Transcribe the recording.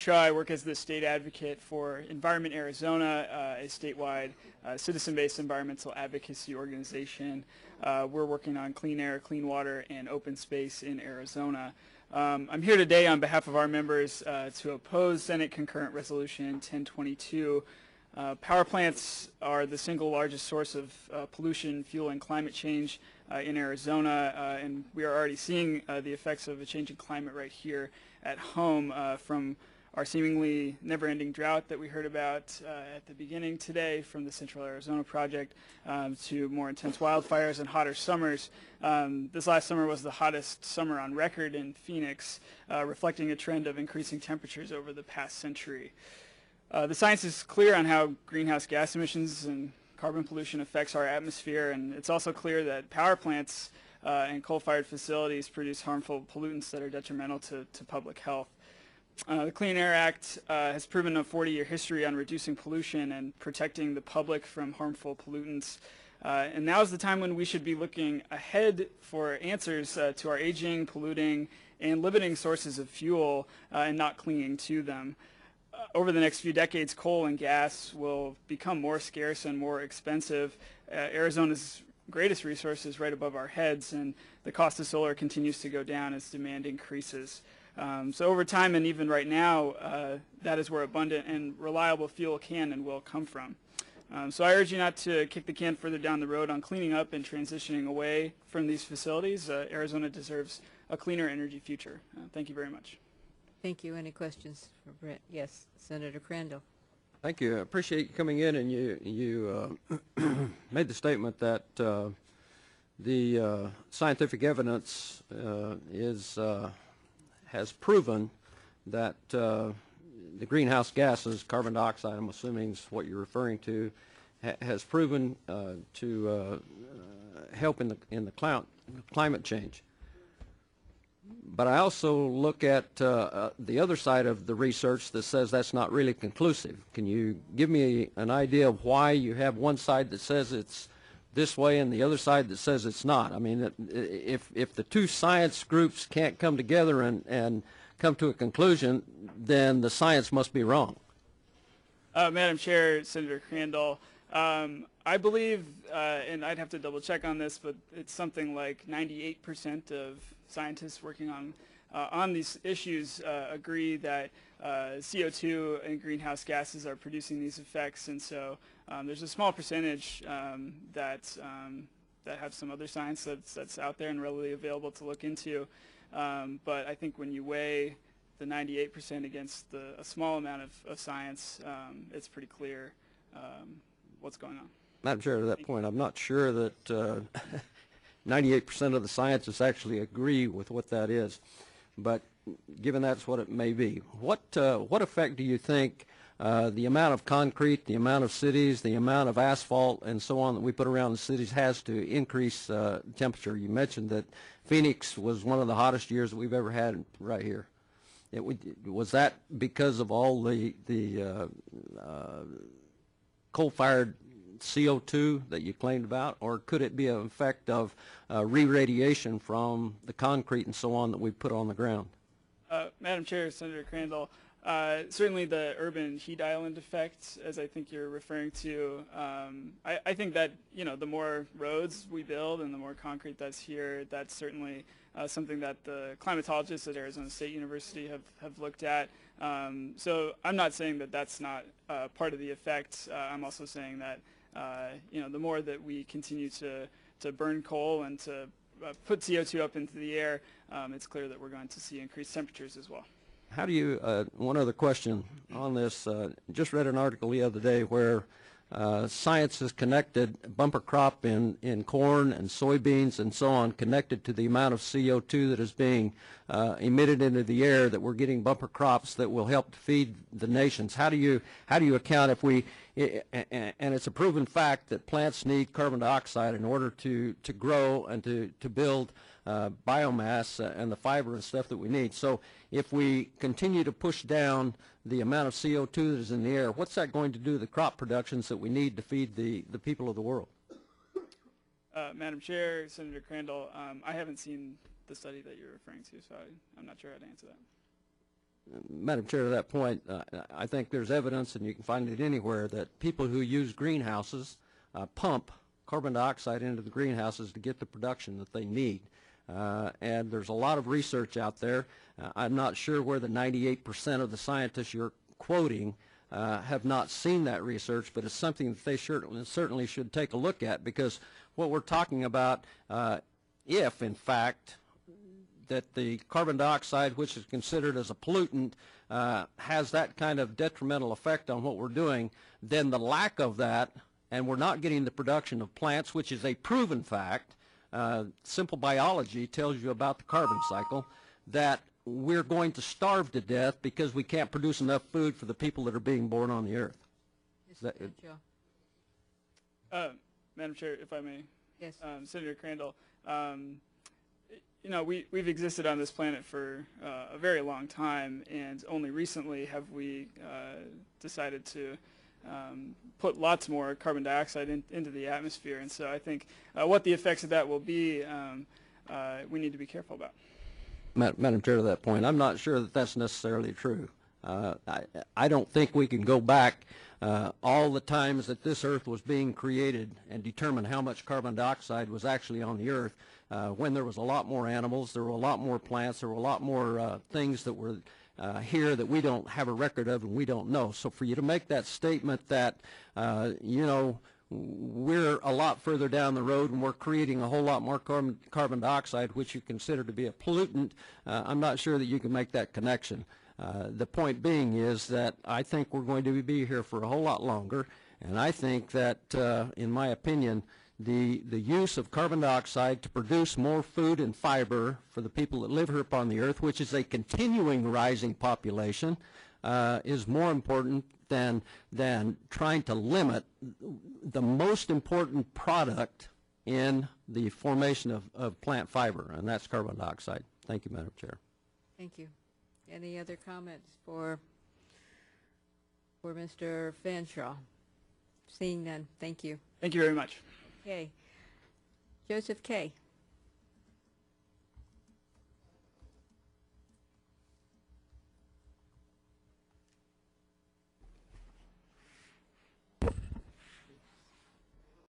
Petra. I work as the state advocate for Environment Arizona, a statewide citizen-based environmental advocacy organization. We're working on clean air, clean water, and open space in Arizona. I'm here today on behalf of our members to oppose Senate Concurrent Resolution 1022. Power plants are the single largest source of pollution, fuel, and climate change in Arizona, and we are already seeing the effects of a changing climate right here at home, from our seemingly never-ending drought that we heard about at the beginning today from the Central Arizona Project, to more intense wildfires and hotter summers. This last summer was the hottest summer on record in Phoenix, reflecting a trend of increasing temperatures over the past century. The science is clear on how greenhouse gas emissions and carbon pollution affects our atmosphere, and it's also clear that power plants and coal-fired facilities produce harmful pollutants that are detrimental to public health. The Clean Air Act has proven a 40-year history on reducing pollution and protecting the public from harmful pollutants. And now is the time when we should be looking ahead for answers to our aging, polluting, and limiting sources of fuel and not clinging to them. Over the next few decades, coal and gas will become more scarce and more expensive. Arizona's greatest resource is right above our heads, and the cost of solar continues to go down as demand increases. So over time, and even right now, that is where abundant and reliable fuel can and will come from. So I urge you not to kick the can further down the road on cleaning up and transitioning away from these facilities. Arizona deserves a cleaner energy future. Thank you very much. Thank you. Any questions for Brent? Yes, Senator Crandell. Thank you. I appreciate you coming in, and you made the statement that the scientific evidence has proven that the greenhouse gases, carbon dioxide, I'm assuming is what you're referring to, has proven to help in the climate change. But I also look at the other side of the research that says that's not really conclusive. Can you give me an idea of why you have one side that says it's this way and the other side that says it's not? I mean, if the two science groups can't come together and come to a conclusion, then the science must be wrong. Madam Chair, Senator Crandell, I believe, and I'd have to double check on this, but it's something like 98% of scientists working on these issues agree that CO2 and greenhouse gases are producing these effects, and so there's a small percentage that have some other science that's out there and readily available to look into. But I think when you weigh the 98% against a small amount of science, it's pretty clear what's going on. Madam Chair, to that point, I'm not sure that 98% of the scientists actually agree with what that is, but given that's what it may be, what effect do you think the amount of concrete, the amount of cities, the amount of asphalt, and so on that we put around the cities has to increase temperature? You mentioned that Phoenix was one of the hottest years that we've ever had right here. Was that because of all the coal-fired CO2 that you claimed about, or could it be an effect of re-radiation from the concrete and so on that we put on the ground? Madam Chair, Senator Crandell, certainly the urban heat island effect, as I think you're referring to, I think that, you know, the more roads we build and the more concrete that's here, that's certainly something that the climatologists at Arizona State University have looked at. So I'm not saying that that's not part of the effect. I'm also saying that you know, the more that we continue to burn coal and to put CO2 up into the air, it's clear that we're going to see increased temperatures as well. How do you, one other question on this, just read an article the other day where science has connected bumper crop in corn and soybeans and so on, connected to the amount of CO2 that is being emitted into the air, that we're getting bumper crops that will help to feed the nations. How do you account if we, and it's a proven fact that plants need carbon dioxide in order to grow and to build biomass and the fiber and stuff that we need. So if we continue to push down the amount of CO2 that is in the air, what's that going to do to the crop productions that we need to feed the people of the world? Madam Chair, Senator Crandell, I haven't seen the study that you're referring to, so I'm not sure how to answer that. Madam Chair, to that point, I think there's evidence, and you can find it anywhere, that people who use greenhouses pump carbon dioxide into the greenhouses to get the production that they need. And there's a lot of research out there. I'm not sure where the 98% of the scientists you're quoting have not seen that research, but it's something that they certainly should take a look at, because what we're talking about, if in fact that the carbon dioxide, which is considered as a pollutant, has that kind of detrimental effect on what we're doing, then the lack of that, and we're not getting the production of plants, which is a proven fact, simple biology tells you about the carbon cycle, that we're going to starve to death because we can't produce enough food for the people that are being born on the earth. Madam Chair, if I may. Yes. Senator Crandell, you know, we've existed on this planet for a very long time, and only recently have we decided to put lots more carbon dioxide into the atmosphere. And so I think what the effects of that will be, we need to be careful about. Madam Chair, to that point, I'm not sure that that's necessarily true. I don't think we can go back all the times that this earth was being created and determine how much carbon dioxide was actually on the earth, when there was a lot more animals, there were a lot more plants, there were a lot more things that were here that we don't have a record of and we don't know. So for you to make that statement that, you know, we're a lot further down the road and we're creating a whole lot more carbon dioxide, which you consider to be a pollutant, I'm not sure that you can make that connection. The point being is that I think we're going to be here for a whole lot longer, and I think that, in my opinion, the use of carbon dioxide to produce more food and fiber for the people that live here upon the earth, which is a continuing rising population, is more important than trying to limit the most important product in the formation of plant fiber, and that's carbon dioxide. Thank you, Madam Chair. Thank you. Any other comments for Mr. Fanshawe? Seeing none, thank you. Thank you very much. Okay. Joseph K.